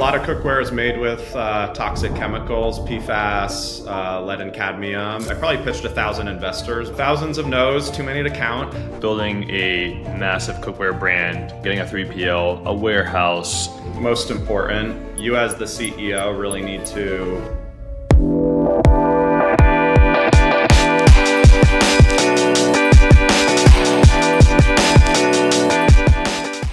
lot of cookware is made with toxic chemicals, PFAS, lead and cadmium. I probably pitched 1,000 investors, thousands of no's, too many to count. Building a massive cookware brand, getting a 3PL, a warehouse. Most important, you as the CEO really need to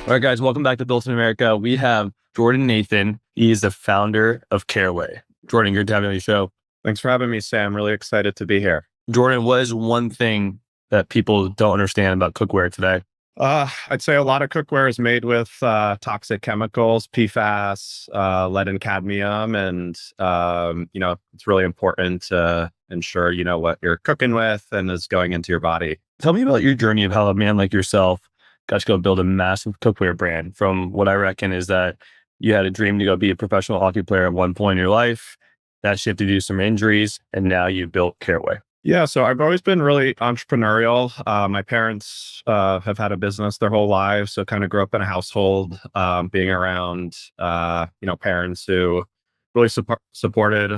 All right, guys, welcome back to Built in America. We have Jordan Nathan. He is the founder of Caraway. Jordan, good to have you on the show. Thanks for having me, Sam. Really excited to be here. Jordan, what is one thing that people don't understand about cookware today? I'd say a lot of cookware is made with toxic chemicals, PFAS, lead and cadmium, and it's really important to ensure you know what you're cooking with and is going into your body. Tell me about your journey of how a man like yourself got to go build a massive cookware brand. From what I reckon is that you had a dream to go be a professional hockey player at one point in your life. That shifted you some injuries, and now you built Caraway. Yeah, so I've always been really entrepreneurial. My parents have had a business their whole lives, so kind of grew up in a household being around, parents who really supported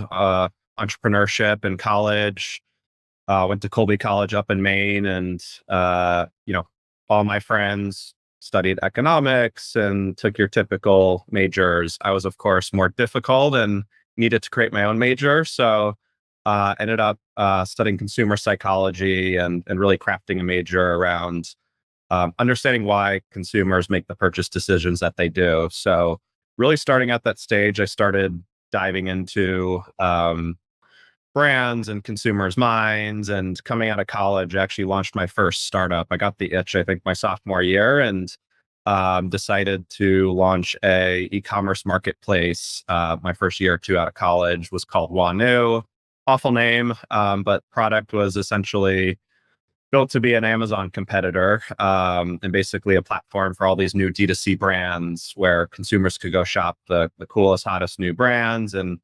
entrepreneurship in college. Went to Colby College up in Maine, and all my friends studied economics and took your typical majors. I was, of course, more difficult and needed to create my own major, so ended up studying consumer psychology and really crafting a major around understanding why consumers make the purchase decisions that they do. So really starting at that stage, I started diving into brands and consumers' minds. And coming out of college, I actually launched my first startup. I got the itch, I think, my sophomore year, and decided to launch a e-commerce marketplace. My first year or two out of college was called Wanu. Awful name, but product was essentially built to be an Amazon competitor, and basically a platform for all these new D2C brands where consumers could go shop the coolest, hottest new brands. And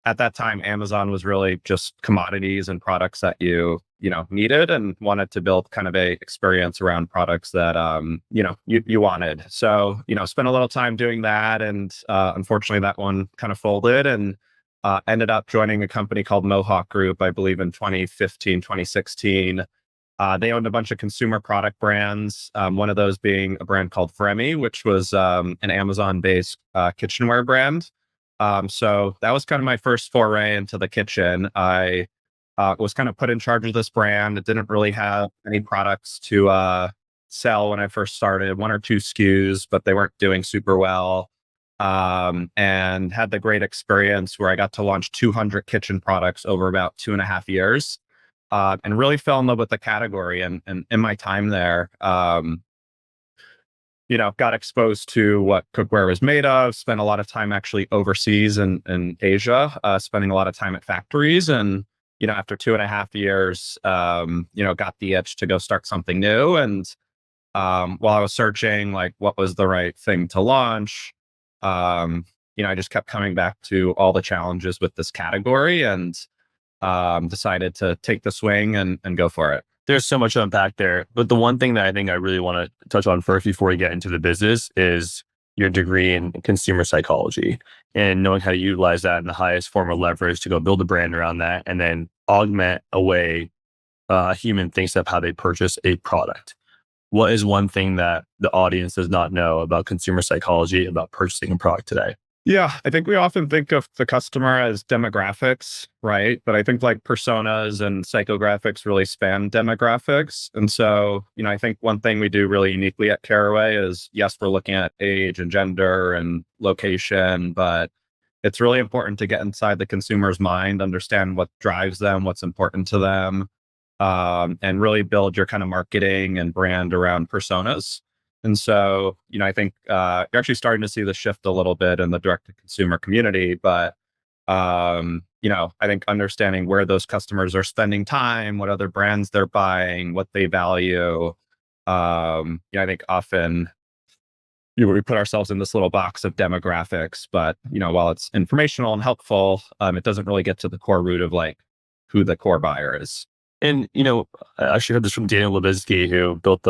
at that time, Amazon was really just commodities and products that you needed, and wanted to build kind of a experience around products that you wanted. So spent a little time doing that, and unfortunately that one kind of folded, and ended up joining a company called Mohawk Group, I believe in 2015, 2016. They owned a bunch of consumer product brands, one of those being a brand called Fremi, which was an Amazon-based kitchenware brand. So that was kind of my first foray into the kitchen. I was kind of put in charge of this brand. It didn't really have any products to sell when I first started, one or two SKUs, but they weren't doing super well. And had the great experience where I got to launch 200 kitchen products over about 2.5 years, and really fell in love with the category. And in my time there, got exposed to what cookware was made of, spent a lot of time actually overseas in Asia, spending a lot of time at factories. And, after 2.5 years, got the itch to go start something new. And while I was searching, like, what was the right thing to launch, I just kept coming back to all the challenges with this category, and decided to take the swing and go for it. There's so much to unpack there. But the one thing that I think I really want to touch on first before we get into the business is your degree in consumer psychology and knowing how to utilize that in the highest form of leverage to go build a brand around that, and then augment a way a human thinks of how they purchase a product. What is one thing that the audience does not know about consumer psychology, about purchasing a product today? Yeah, I think we often think of the customer as demographics, right? But I think like personas and psychographics really span demographics. And so, I think one thing we do really uniquely at Caraway is, yes, we're looking at age and gender and location, but it's really important to get inside the consumer's mind, understand what drives them, what's important to them, and really build your kind of marketing and brand around personas. And so, I think you're actually starting to see the shift a little bit in the direct-to-consumer community. But, I think understanding where those customers are spending time, what other brands they're buying, what they value. I think often we put ourselves in this little box of demographics, but, while it's informational and helpful, it doesn't really get to the core root of like who the core buyer is. And, I actually heard this from Daniel Lubezki, who built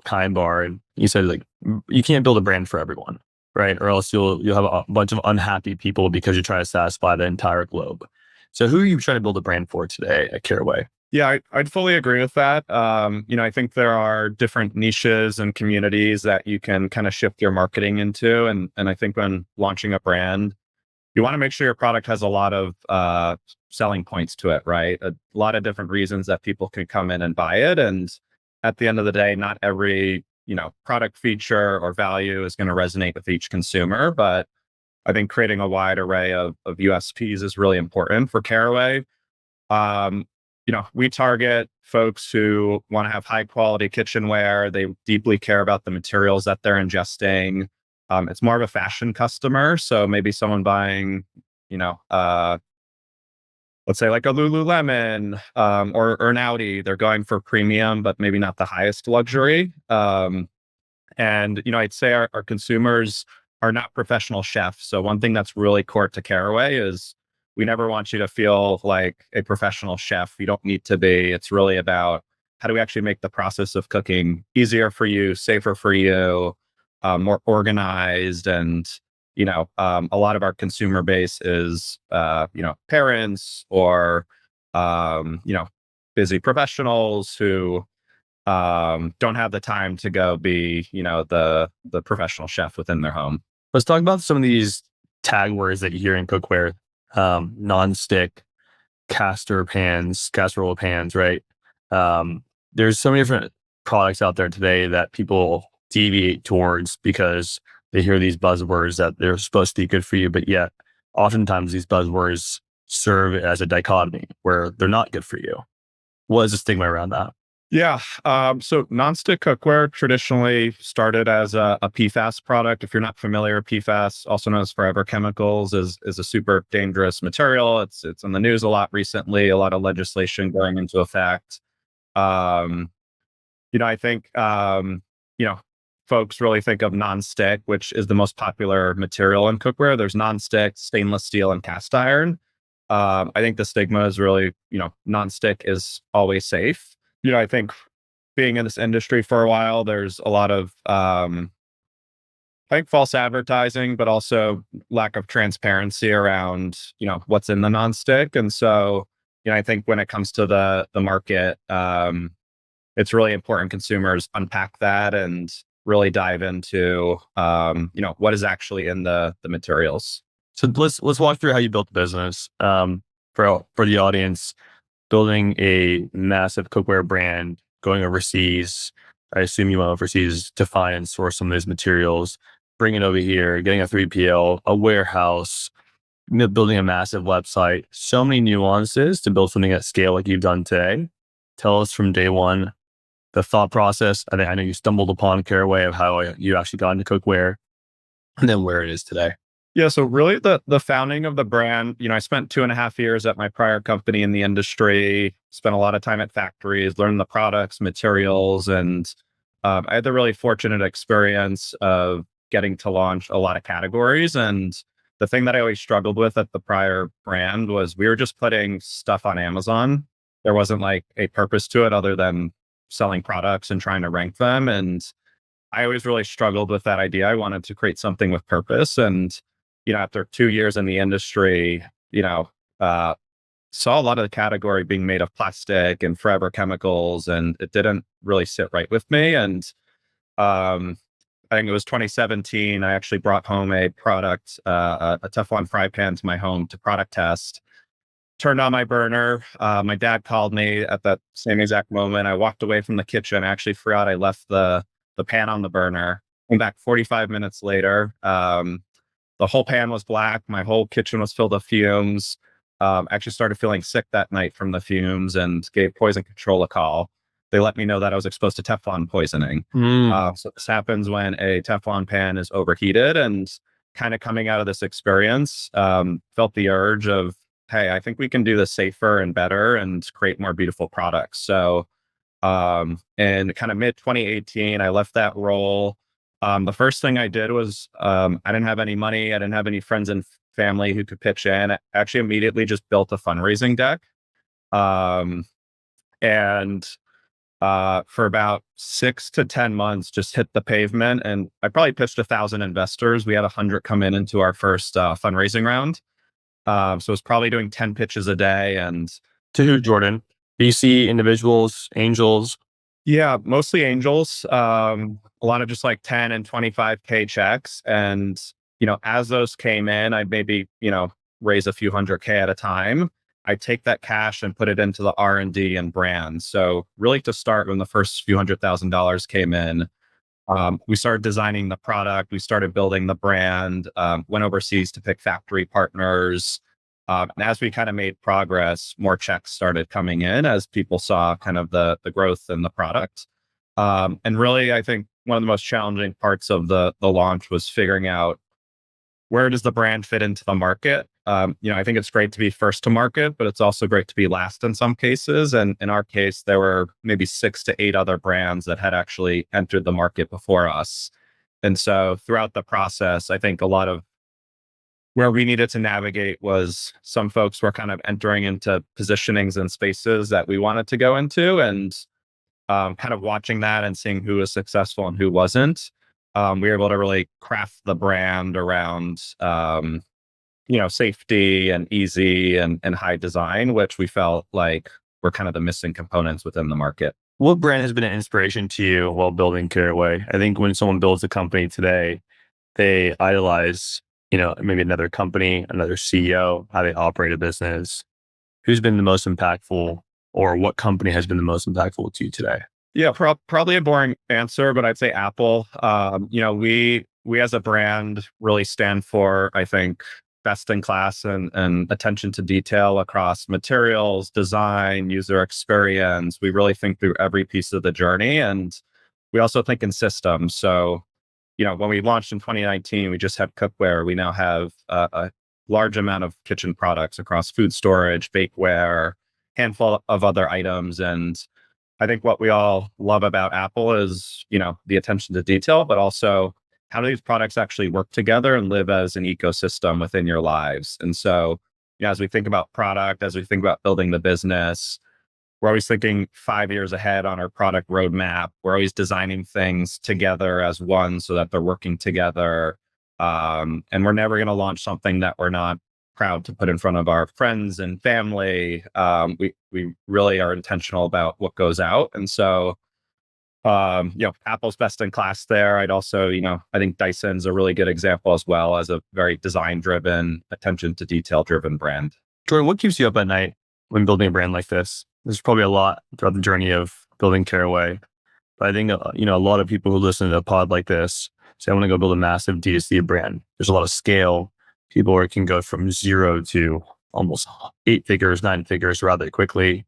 Kind Bar. And he said, like, you can't build a brand for everyone. right? Or else you'll have a bunch of unhappy people because you're trying to satisfy the entire globe. So who are you trying to build a brand for today at Caraway? Yeah, I'd fully agree with that. I think there are different niches and communities that you can kind of shift your marketing into. And I think when launching a brand, you want to make sure your product has a lot of selling points to it, right? A lot of different reasons that people can come in and buy it. And at the end of the day, not every, product feature or value is going to resonate with each consumer. But I think creating a wide array of USPs is really important for Caraway. Um, we target folks who want to have high quality kitchenware. They deeply care about the materials that they're ingesting. It's more of a fashion customer. So maybe someone buying, you know, uh, let's say like a Lululemon or an Audi, they're going for premium, but maybe not the highest luxury. I'd say our consumers are not professional chefs. So one thing that's really core to Caraway is we never want you to feel like a professional chef. You don't need to be. It's really about how do we actually make the process of cooking easier for you, safer for you, more organized. And, a lot of our consumer base is, parents or, busy professionals who don't have the time to go be, the professional chef within their home. Let's talk about some of these tag words that you hear in cookware. Non-stick, casserole pans, right? There's so many different products out there today that people deviate towards because they hear these buzzwords that they're supposed to be good for you, but yet oftentimes these buzzwords serve as a dichotomy where they're not good for you. What is the stigma around that? Yeah. So nonstick cookware traditionally started as a PFAS product. If you're not familiar, PFAS, also known as forever chemicals, is a super dangerous material. It's in the news a lot recently. A lot of legislation going into effect. Um, I think folks really think of nonstick, which is the most popular material in cookware. There's nonstick, stainless steel, and cast iron. I think the stigma is really, nonstick is always safe. I think being in this industry for a while, there's a lot of, I think false advertising, but also lack of transparency around, what's in the nonstick. And so, I think when it comes to the market, it's really important consumers unpack that and really dive into, what is actually in the materials. So let's walk through how you built the business. For the audience, building a massive cookware brand, going overseas. I assume you went overseas to find and source some of these materials, bring it over here, getting a 3PL, a warehouse, building a massive website. So many nuances to build something at scale like you've done today. Tell us from day one, the thought process. I know you stumbled upon Caraway of how you actually got into cookware and then where it is today. Yeah, so really the founding of the brand, I spent 2.5 years at my prior company in the industry, spent a lot of time at factories, learned the products, materials, and I had the really fortunate experience of getting to launch a lot of categories. And the thing that I always struggled with at the prior brand was we were just putting stuff on Amazon. There wasn't like a purpose to it other than selling products and trying to rank them. And I always really struggled with that idea. I wanted to create something with purpose. And after 2 years in the industry, saw a lot of the category being made of plastic and forever chemicals, and it didn't really sit right with me. And I think it was 2017, I actually brought home a product, a Teflon fry pan to my home to product test. Turned on my burner. My dad called me at that same exact moment. I walked away from the kitchen. I actually forgot I left the pan on the burner. Came back 45 minutes later. The whole pan was black. My whole kitchen was filled with fumes. Actually started feeling sick that night from the fumes and gave poison control a call. They let me know that I was exposed to Teflon poisoning. So this happens when a Teflon pan is overheated, and kind of coming out of this experience, felt the urge of, hey, I think we can do this safer and better and create more beautiful products. So in kind of mid 2018, I left that role. The first thing I did was I didn't have any money. I didn't have any friends and family who could pitch in. I actually immediately just built a fundraising deck. And for about 6 to 10 months, just hit the pavement. And I probably pitched 1,000 investors. We had 100 come into our first fundraising round. So I was probably doing 10 pitches a day. And To who, Jordan? VC, individuals, angels? yeah, mostly angels, a lot of just like 10 and 25K checks. And, as those came in, I'd maybe, raise a few hundred K at a time. I take that cash and put it into the R&D and brand. So really to start when the first few $100,000 came in, we started designing the product. We started building the brand, went overseas to pick factory partners. And as we kind of made progress, more checks started coming in as people saw kind of the growth in the product. And really, I think one of the most challenging parts of the launch was figuring out where does the brand fit into the market. I think it's great to be first to market, but it's also great to be last in some cases. And in our case, there were maybe 6 to 8 other brands that had actually entered the market before us. And so throughout the process, I think a lot of where we needed to navigate was some folks were kind of entering into positionings and spaces that we wanted to go into, and kind of watching that and seeing who was successful and who wasn't. We were able to really craft the brand around, safety and easy and high design, which we felt like were kind of the missing components within the market. What brand has been an inspiration to you while building Caraway? I think when someone builds a company today, they idolize, maybe another company, another CEO, how they operate a business. Who's been the most impactful, or what company has been the most impactful to you today? Yeah, probably a boring answer, but I'd say Apple. We as a brand really stand for, I think, best in class and attention to detail across materials, design, user experience. We really think through every piece of the journey, and we also think in systems. So, when we launched in 2019, we just had cookware. We now have a large amount of kitchen products across food storage, bakeware, handful of other items. And I think what we all love about Apple is, the attention to detail, but also how do these products actually work together and live as an ecosystem within your lives? And so, as we think about product, as we think about building the business, we're always thinking 5 years ahead on our product roadmap. We're always designing things together as one so that they're working together. And we're never going to launch something that we're not proud to put in front of our friends and family. We really are intentional about what goes out. And so, Apple's best in class there. I'd also, I think Dyson's a really good example as well as a very design driven, attention to detail driven brand. Jordan, what keeps you up at night when building a brand like this? There's probably a lot throughout the journey of building Caraway. But I think, a lot of people who listen to a pod like this say, I want to go build a massive D2C brand. There's a lot of scale. People can go from 0 to almost 8 figures, 9 figures rather quickly.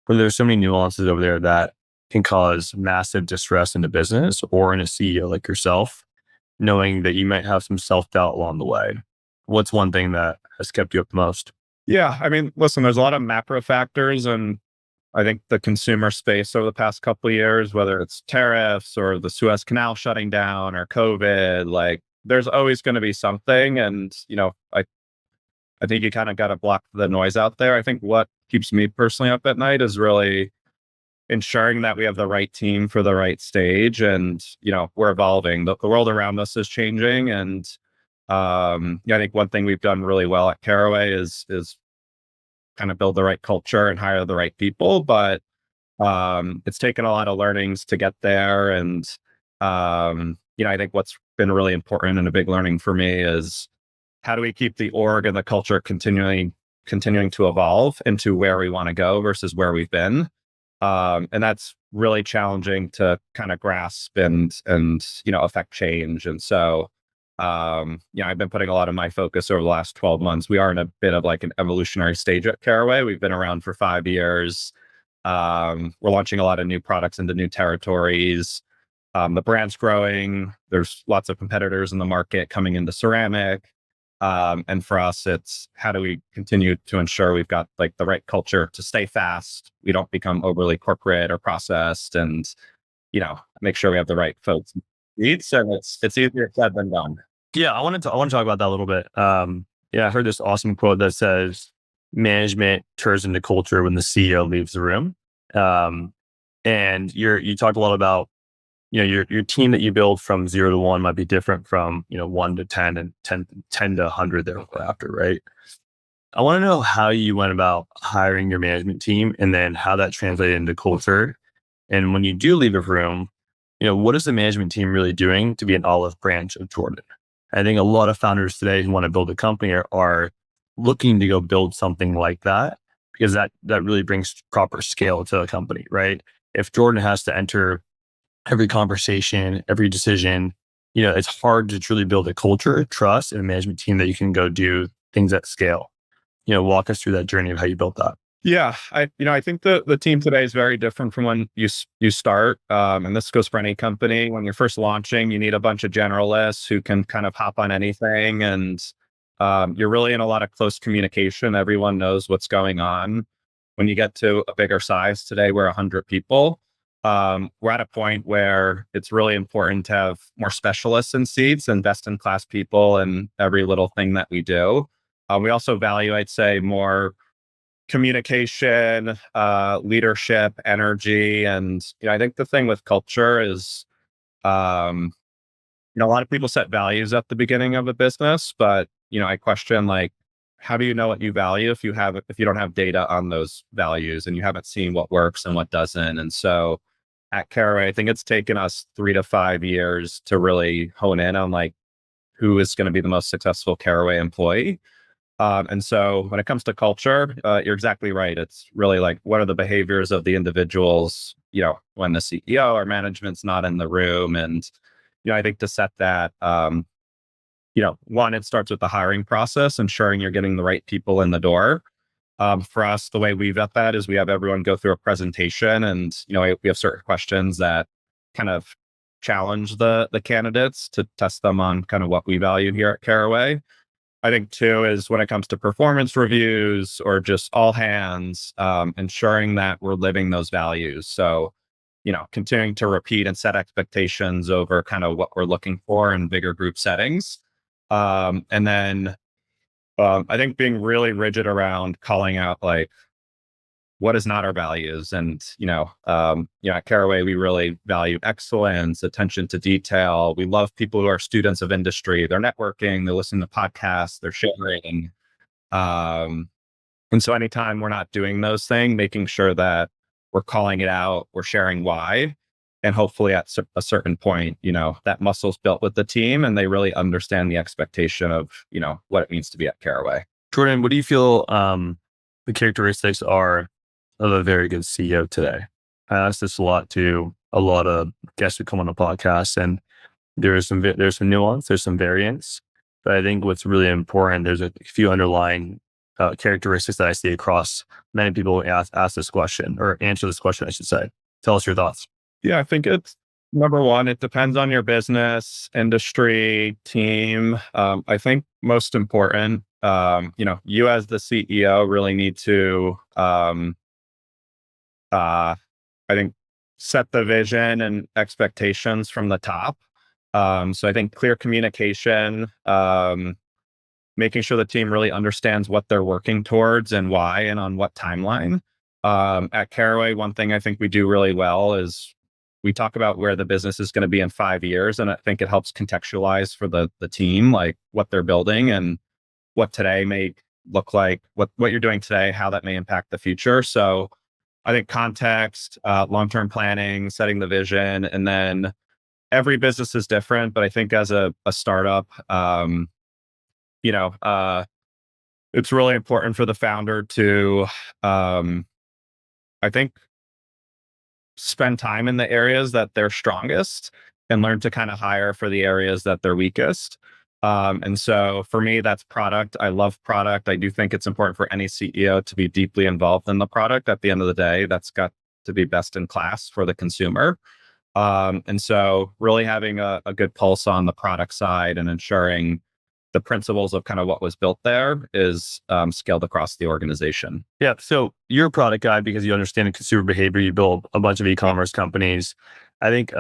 But there's so many nuances over there that can cause massive distress in the business or in a CEO like yourself, knowing that you might have some self-doubt along the way. What's one thing that has kept you up the most? Yeah, I mean, listen, there's a lot of macro factors, and I think the consumer space over the past couple of years, whether it's tariffs or the Suez Canal shutting down or COVID, like there's always going to be something. And, I think you kind of got to block the noise out there. I think what keeps me personally up at night is really ensuring that we have the right team for the right stage. And, we're evolving. The world around us is changing. And I think one thing we've done really well at Caraway is kind of build the right culture and hire the right people. But it's taken a lot of learnings to get there. And, I think what's been really important and a big learning for me is how do we keep the org and the culture continuing to evolve into where we want to go versus where we've been. And that's really challenging to kind of grasp and affect change. And so, I've been putting a lot of my focus over the last 12 months. We are in a bit of like an evolutionary stage at Caraway. We've been around for 5 years. We're launching a lot of new products into new territories. The brand's growing. There's lots of competitors in the market coming into ceramic. And for us, it's how do we continue to ensure we've got like the right culture to stay fast. We don't become overly corporate or processed, and, make sure we have the right folks. And it's easier said than done. Yeah, I want to talk about that a little bit. I heard this awesome quote that says, management turns into culture when the CEO leaves the room. And you talked a lot about, your team that you build from 0 to 1 might be different from, 1 to 10 and 10 to 100 thereafter, right? I want to know how you went about hiring your management team and then how that translated into culture. And when you do leave a room, what is the management team really doing to be an olive branch of Jordan? I think a lot of founders today who want to build a company are looking to go build something like that because that really brings proper scale to a company, right? If Jordan has to enter every conversation, every decision, it's hard to truly build a culture, trust, and a management team that you can go do things at scale. Walk us through that journey of how you built that. Yeah, I think the team today is very different from when you start, and this goes for any company. When you're first launching, you need a bunch of generalists who can kind of hop on anything, and you're really in a lot of close communication. Everyone knows what's going on. When you get to a bigger size today, we're 100 people. We're at a point where it's really important to have more specialists in seats and best in class people in every little thing that we do. We also value, I'd say, more communication, leadership, energy. And, I think the thing with culture is, um, a lot of people set values at the beginning of a business, but, I question like, how do you know what you value if you don't have data on those values and you haven't seen what works and what doesn't? And so at Caraway, I think it's taken us 3 to 5 years to really hone in on like who is going to be the most successful Caraway employee. And so when it comes to culture, you're exactly right. It's really like, what are the behaviors of the individuals, when the CEO or management's not in the room? And, I think to set that, one, it starts with the hiring process, ensuring you're getting the right people in the door. For us, the way we vet that is we have everyone go through a presentation and, we have certain questions that kind of challenge the candidates to test them on kind of what we value here at Caraway. I think too is when it comes to performance reviews or just all hands, ensuring that we're living those values. So, continuing to repeat and set expectations over kind of what we're looking for in bigger group settings. And then I think being really rigid around calling out like what is not our values. And, at Caraway, we really value excellence, attention to detail. We love people who are students of industry. They're networking, they're listening to podcasts, they're sharing. Um, and so anytime we're not doing those things, making sure that we're calling it out, we're sharing why. And hopefully at a certain point, that muscle's built with the team and they really understand the expectation of, what it means to be at Caraway. Jordan, what do you feel the characteristics are of a very good CEO today? I ask this a lot to a lot of guests who come on the podcast, and there's some nuance, there's some variance, but I think what's really important, there's a few underlying characteristics that I see across many people who ask this question or answer this question, I should say. Tell us your thoughts. Yeah, I think it's number one, it depends on your business, industry, team. I think most important, you as the CEO really need to, I think, set the vision and expectations from the top. So I think clear communication, making sure the team really understands what they're working towards and why and on what timeline. At Caraway, one thing I think we do really well is we talk about where the business is going to be in 5 years. And I think it helps contextualize for the team, like what they're building and what today may look like, what you're doing today, how that may impact the future. So I think context, long-term planning, setting the vision, and then every business is different. But I think as a startup, it's really important for the founder to, I think, spend time in the areas that they're strongest and learn to kind of hire for the areas that they're weakest. And so for me, that's product. I love product. I do think it's important for any CEO to be deeply involved in the product. At the end of the day, that's got to be best in class for the consumer. And so really having a good pulse on the product side and ensuring the principles of kind of what was built there is scaled across the organization. Yeah. So you're a product guy because you understand the consumer behavior. You build a bunch of e-commerce companies. I think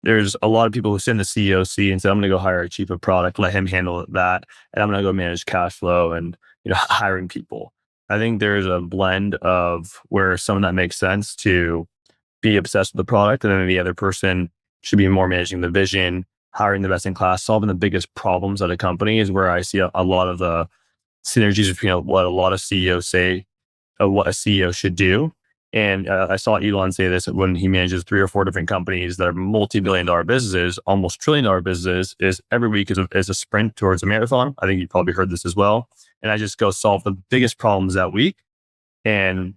there's a lot of people who sit in the CEO seat and say, I'm going to go hire a chief of product, let him handle that. And I'm going to go manage cash flow and, hiring people. I think there's a blend of where some of that makes sense to be obsessed with the product, and then the other person should be more managing the vision, hiring the best in class, solving the biggest problems at a company is where I see a lot of the synergies between what a lot of CEOs say what a CEO should do. And I saw Elon say this when he manages 3 or 4 different companies that are multi-billion-dollar businesses, almost trillion-dollar businesses, is every week is a sprint towards a marathon. I think you probably heard this as well. And I just go solve the biggest problems that week. And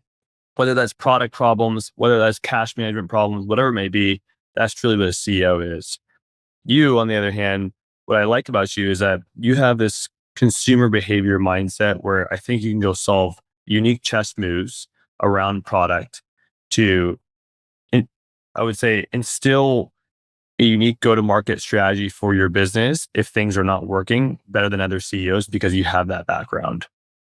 whether that's product problems, whether that's cash management problems, whatever it may be, that's truly what a CEO is. You, on the other hand, what I like about you is that you have this consumer behavior mindset where I think you can go solve unique chess moves around product to, I would say, instill a unique go-to-market strategy for your business if things are not working better than other CEOs because you have that background.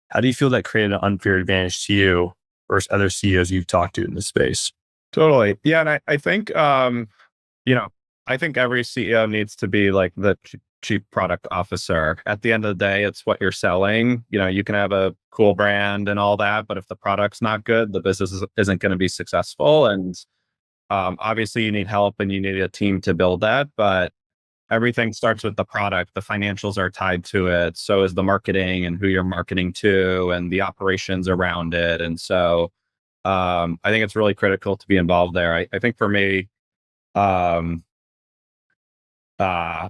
How do you feel that created an unfair advantage to you versus other CEOs you've talked to in this space? Totally. Yeah. And I think, you know, I think every CEO needs to be like the chief product officer. At the end of the day, it's what you're selling. You can have a cool brand and all that, but if the product's not good, the business isn't going to be successful. And obviously, you need help and you need a team to build that. But everything starts with the product. The financials are tied to it. So is the marketing and who you're marketing to and the operations around it. And so I think it's really critical to be involved there. I think for me, um, uh,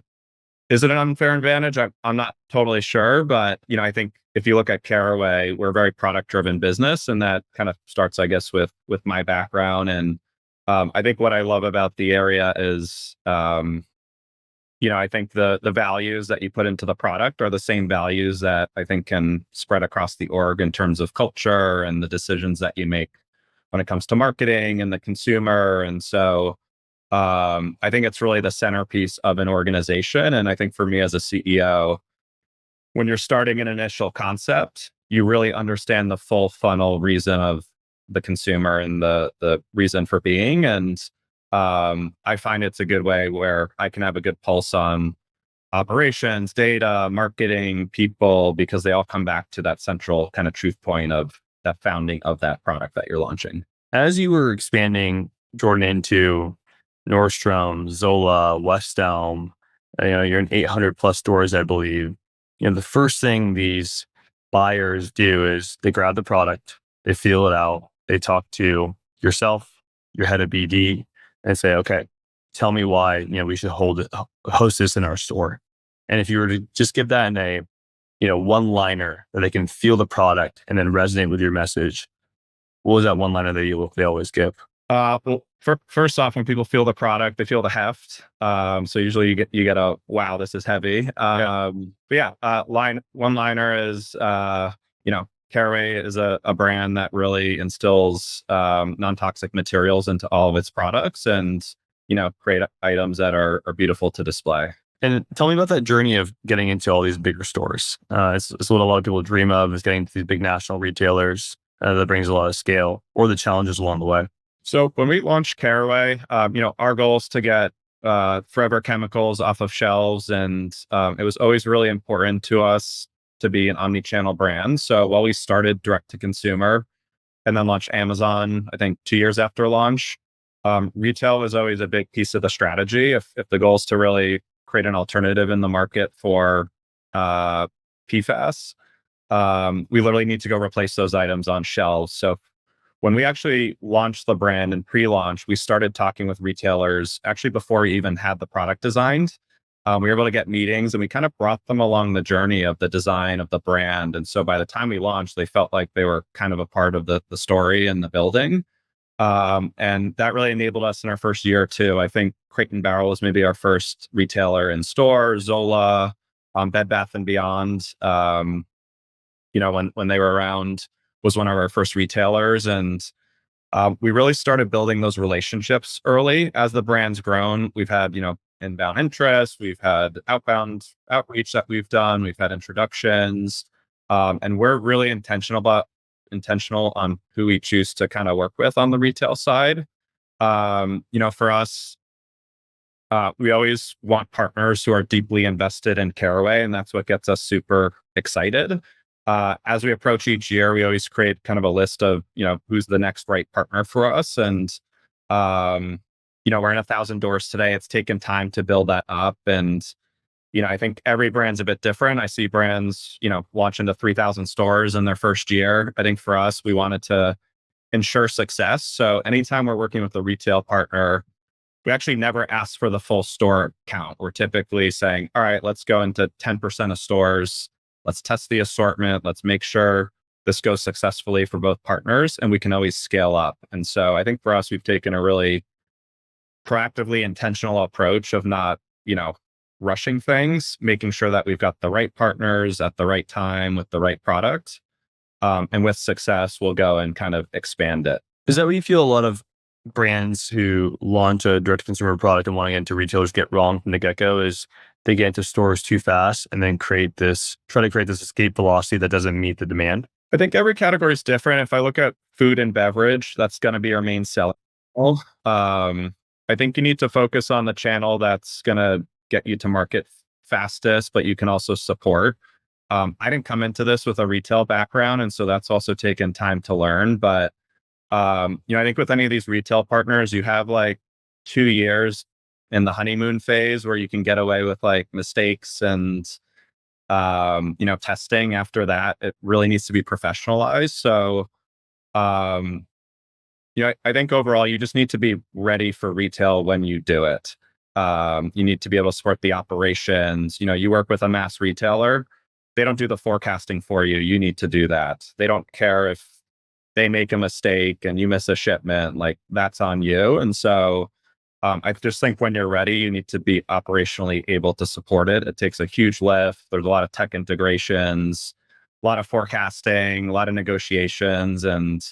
is it an unfair advantage? I'm not totally sure, but I think if you look at Caraway, we're a very product driven business, and that kind of starts, I guess, with my background. And I think what I love about the area is, I think the values that you put into the product are the same values that I think can spread across the org in terms of culture and the decisions that you make when it comes to marketing and the consumer. And so I think it's really the centerpiece of an organization. And I think for me as a CEO, when you're starting an initial concept, you really understand the full funnel reason of the consumer and the reason for being. And I find it's a good way where I can have a good pulse on operations, data, marketing, people, because they all come back to that central kind of truth point of that founding of that product that you're launching. As you were expanding, Jordan, into Nordstrom, Zola, West Elm, you're in 800 plus stores, I believe. The first thing these buyers do is they grab the product, they feel it out, they talk to yourself, your head of BD, and say, okay, tell me why, we should host this in our store. And if you were to just give that in a, one liner that they can feel the product and then resonate with your message, what was that one liner that they always give? Well, first off, when people feel the product, they feel the heft. So usually you get a wow, this is heavy. But yeah, one liner is Caraway is a brand that really instills non-toxic materials into all of its products, and create items that are beautiful to display. And tell me about that journey of getting into all these bigger stores. It's what a lot of people dream of, is getting to these big national retailers. That brings a lot of scale, or the challenges along the way. So when we launched Caraway, our goal is to get forever chemicals off of shelves, and it was always really important to us to be an omni-channel brand. So while we started direct to consumer and then launched Amazon, I think 2 years after launch, retail was always a big piece of the strategy. If the goal is to really create an alternative in the market for PFAS, we literally need to go replace those items on shelves. So when we actually launched the brand and pre-launch, we started talking with retailers actually before we even had the product designed. We were able to get meetings, and we kind of brought them along the journey of the design of the brand. And so by the time we launched, they felt like they were kind of a part of the story and the building. And that really enabled us in our first year or two. I think Crate and Barrel was maybe our first retailer in store. Zola, Bed Bath and Beyond, when they were around, was one of our first retailers. And we really started building those relationships early. As the brand's grown, we've had, inbound interest, we've had outbound outreach that we've done, we've had introductions, and we're really intentional on who we choose to kind of work with on the retail side. For us, we always want partners who are deeply invested in Caraway, and that's what gets us super excited. As we approach each year, we always create kind of a list of, who's the next right partner for us. And Um, we're in 1,000 doors today. It's taken time to build that up. And, I think every brand's a bit different. I see brands, launch into 3,000 stores in their first year. I think for us, we wanted to ensure success. So anytime we're working with a retail partner, we actually never ask for the full store count. We're typically saying, all right, let's go into 10% of stores. Let's test the assortment. Let's make sure this goes successfully for both partners and we can always scale up. And so I think for us, we've taken a really proactively intentional approach of not, rushing things, making sure that we've got the right partners at the right time with the right product. And with success, we'll go and kind of expand it. Is that what you feel a lot of brands who launch a direct to consumer product and want to get into retailers get wrong from the get-go? Is they get into stores too fast and then try to create this escape velocity that doesn't meet the demand? I think every category is different. If I look at food and beverage, that's going to be our main seller. I think you need to focus on the channel that's going to get you to market fastest, but you can also support. I didn't come into this with a retail background, and so that's also taken time to learn. But I think with any of these retail partners, you have like 2 years in the honeymoon phase where you can get away with like mistakes and testing. After that, it really needs to be professionalized. So I think overall, you just need to be ready for retail when you do it. You need to be able to support the operations. You work with a mass retailer. They don't do the forecasting for you. You need to do that. They don't care if they make a mistake and you miss a shipment, like that's on you. And so I just think when you're ready, you need to be operationally able to support it. It takes a huge lift. There's a lot of tech integrations, a lot of forecasting, a lot of negotiations, and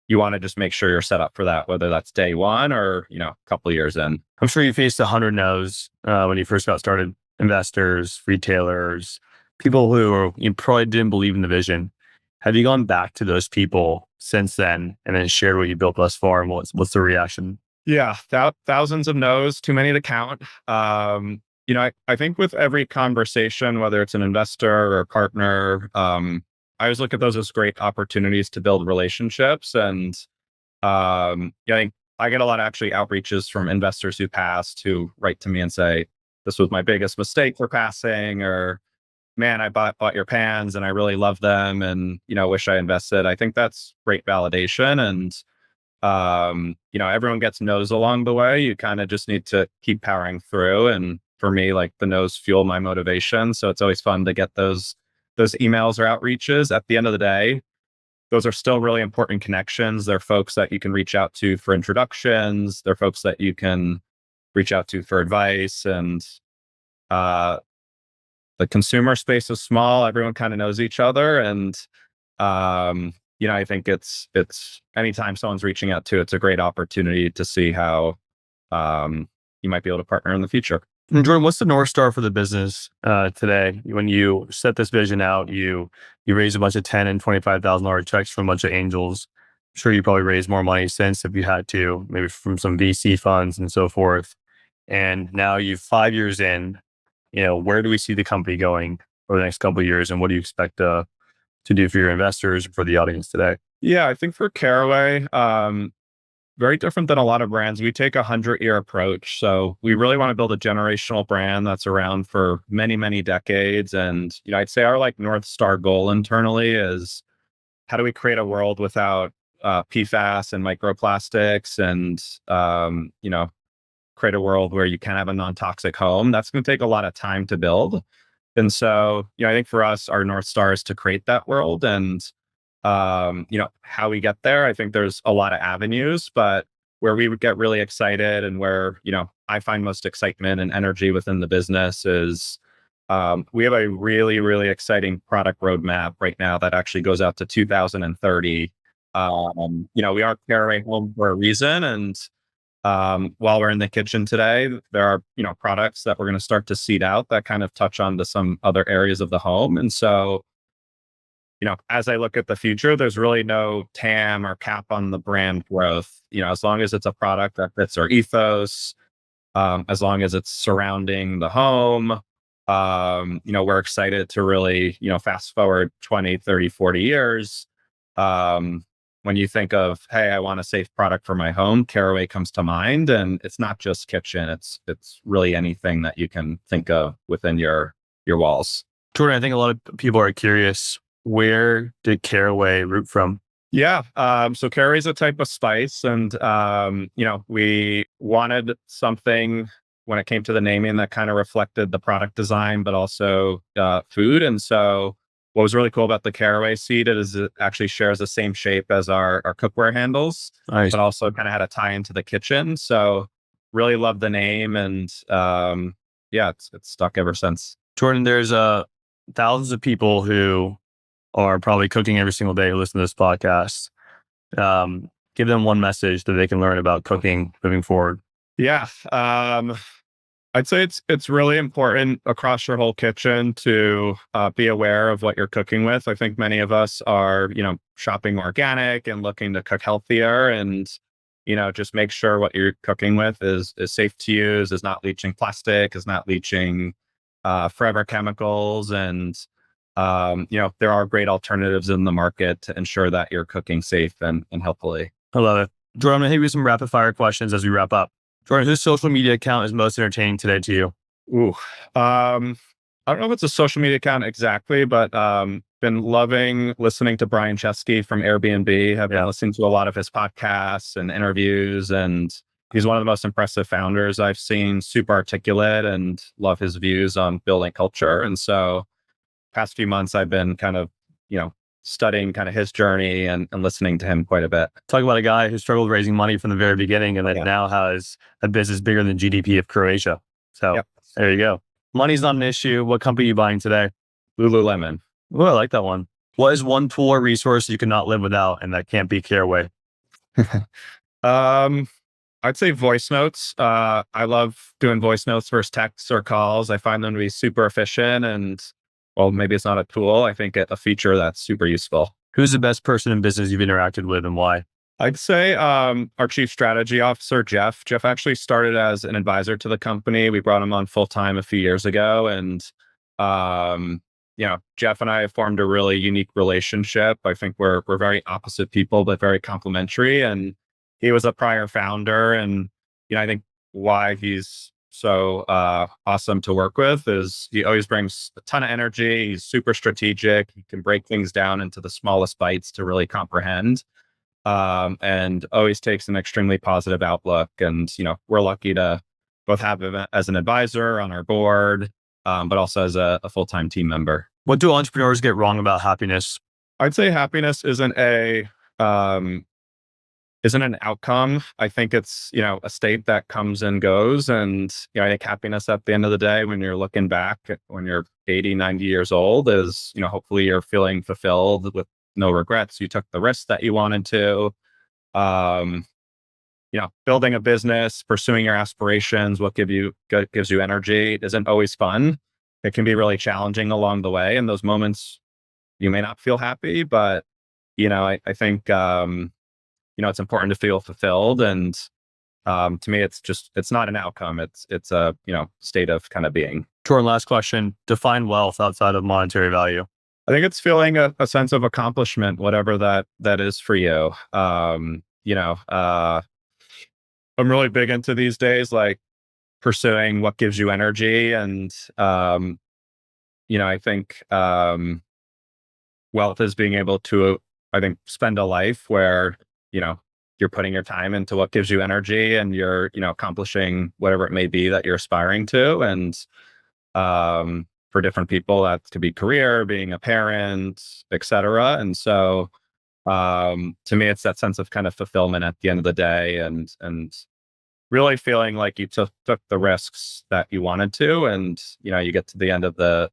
you want to just make sure you're set up for that, whether that's day one or, a couple of years in. I'm sure you faced 100 no's when you first got started. Investors, retailers, people who you probably didn't believe in the vision. Have you gone back to those people since then and then shared what you built thus far, and what's the reaction? Yeah, thousands of no's, too many to count. I think with every conversation, whether it's an investor or a partner, I always look at those as great opportunities to build relationships. And I think I get a lot of actually outreaches from investors who passed who write to me and say, this was my biggest mistake for passing, or man, I bought your pans and I really love them and, wish I invested. I think that's great validation. And, everyone gets no's along the way. You kind of just need to keep powering through. And for me, like the no's fuel my motivation. So it's always fun to get those emails or outreaches. At the end of the day, those are still really important connections. They're folks that you can reach out to for introductions. They're folks that you can reach out to for advice. And the consumer space is small. Everyone kind of knows each other. And, I think it's anytime someone's reaching out to, it's a great opportunity to see how you might be able to partner in the future. And Jordan, what's the North Star for the business today? When you set this vision out, you raise a bunch of $10,000 and $25,000 checks from a bunch of angels. I'm sure you probably raised more money since if you had to, maybe from some VC funds and so forth. And now you're 5 years in, where do we see the company going over the next couple of years? And what do you expect to do for your investors and for the audience today? Yeah, I think for Caraway, very different than a lot of brands. We take 100-year approach. So we really want to build a generational brand that's around for many, many decades. And, I'd say our like North Star goal internally is how do we create a world without PFAS and microplastics and, create a world where you can have a non-toxic home. That's going to take a lot of time to build. And so, I think for us, our North Star is to create that world. And how we get there, I think there's a lot of avenues, but where we would get really excited and where, I find most excitement and energy within the business is we have a really, really exciting product roadmap right now that actually goes out to 2030. We are Caraway Home for a reason. And while we're in the kitchen today, there are, products that we're going to start to seed out that kind of touch on to some other areas of the home. And so, as I look at the future, there's really no TAM or cap on the brand growth. As long as it's a product that fits our ethos, as long as it's surrounding the home, we're excited to really, fast forward 20, 30, 40 years. When when you think of, hey, I want a safe product for my home, Caraway comes to mind. And it's not just kitchen; it's really anything that you can think of within your walls. Jordan, I think a lot of people are curious, where did Caraway root from? Yeah. So Caraway is a type of spice, and we wanted something when it came to the naming that kind of reflected the product design, but also food. And so, what was really cool about the Caraway seed is it actually shares the same shape as our cookware handles, Nice. but also kind of had a tie into the kitchen. So, really loved the name, and yeah, it's stuck ever since. Jordan, there's thousands of people who are probably cooking every single day who listen to this podcast. Give them one message that they can learn about cooking moving forward. Yeah. I'd say it's really important across your whole kitchen to be aware of what you're cooking with. I think many of us are, shopping organic and looking to cook healthier, and just make sure what you're cooking with is safe to use, is not leaching plastic, is not leaching forever chemicals, and there are great alternatives in the market to ensure that you're cooking safe and healthily. I love it. Jordan, I'm going to hit you with some rapid fire questions as we wrap up. Jordan, whose social media account is most entertaining today to you? Ooh, I don't know if it's a social media account exactly, but been loving listening to Brian Chesky from Airbnb. Have been listening to a lot of his podcasts and interviews, and he's one of the most impressive founders I've seen. Super articulate, and love his views on building culture. And so, past few months, I've been kind of, studying kind of his journey and listening to him quite a bit. Talk about a guy who struggled raising money from the very beginning and that now has a business bigger than GDP of Croatia. So There you go. Money's not an issue. What company are you buying today? Lululemon. Oh, I like that one. What is one tool or resource you cannot live without and that can't be Caraway? I'd say voice notes. I love doing voice notes versus texts or calls. I find them to be super efficient, and well, maybe it's not a tool. I think a feature that's super useful. Who's the best person in business you've interacted with and why? I'd say our chief strategy officer, Jeff. Jeff actually started as an advisor to the company. We brought him on full time a few years ago, and Jeff and I have formed a really unique relationship. I think we're very opposite people, but very complementary. And he was a prior founder, and I think why he's so awesome to work with is he always brings a ton of energy. He's super strategic. He can break things down into the smallest bites to really comprehend, and always takes an extremely positive outlook. And we're lucky to both have him as an advisor on our board, but also as a full-time team member. What do entrepreneurs get wrong about happiness? I'd say happiness isn't an outcome. I think it's, a state that comes and goes. And, I think happiness at the end of the day, when you're looking back when you're 80, 90 years old is, hopefully you're feeling fulfilled with no regrets. You took the risks that you wanted to. Building a business, pursuing your aspirations, what gives you energy isn't always fun. It can be really challenging along the way. And those moments you may not feel happy, but, I think, it's important to feel fulfilled. And to me, it's not an outcome. It's a, state of kind of being. Jordan, last question. Define wealth outside of monetary value. I think it's feeling a sense of accomplishment, whatever that is for you. I'm really big into these days, like pursuing what gives you energy. And, I think wealth is being able to, spend a life where, you're putting your time into what gives you energy, and you're, accomplishing whatever it may be that you're aspiring to. And for different people, that could be career, being a parent, etc. And so, to me, it's that sense of kind of fulfillment at the end of the day, and really feeling like you took the risks that you wanted to, and you get to the end of the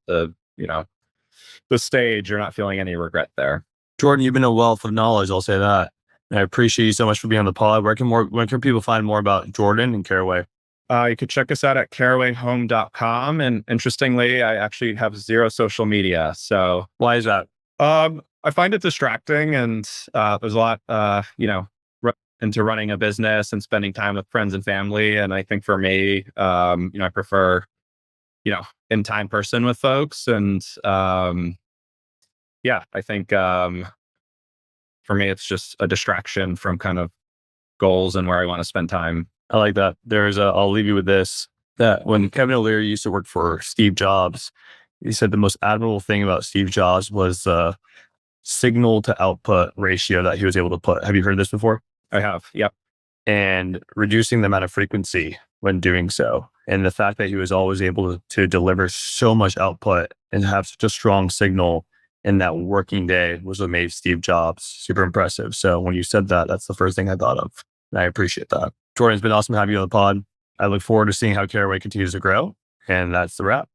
stage, you're not feeling any regret there. Jordan, you've been a wealth of knowledge. I'll say that. I appreciate you so much for being on the pod. Where can people find more about Jordan and Caraway? You could check us out at carawayhome.com. And interestingly, I actually have zero social media. So why is that? I find it distracting, and there's a lot, into running a business and spending time with friends and family. And I think for me, I prefer, in time person with folks. And I think For me, it's just a distraction from kind of goals and where I want to spend time. I like that. I'll leave you with this, that when Kevin O'Leary used to work for Steve Jobs, he said the most admirable thing about Steve Jobs was the signal to output ratio that he was able to put. Have you heard this before? I have. Yep. And reducing the amount of frequency when doing so. And the fact that he was always able to deliver so much output and have such a strong signal in that working day was what made Steve Jobs super impressive. So when you said that, that's the first thing I thought of. And I appreciate that. Jordan, it's been awesome having you on the pod. I look forward to seeing how Caraway continues to grow. And that's the wrap.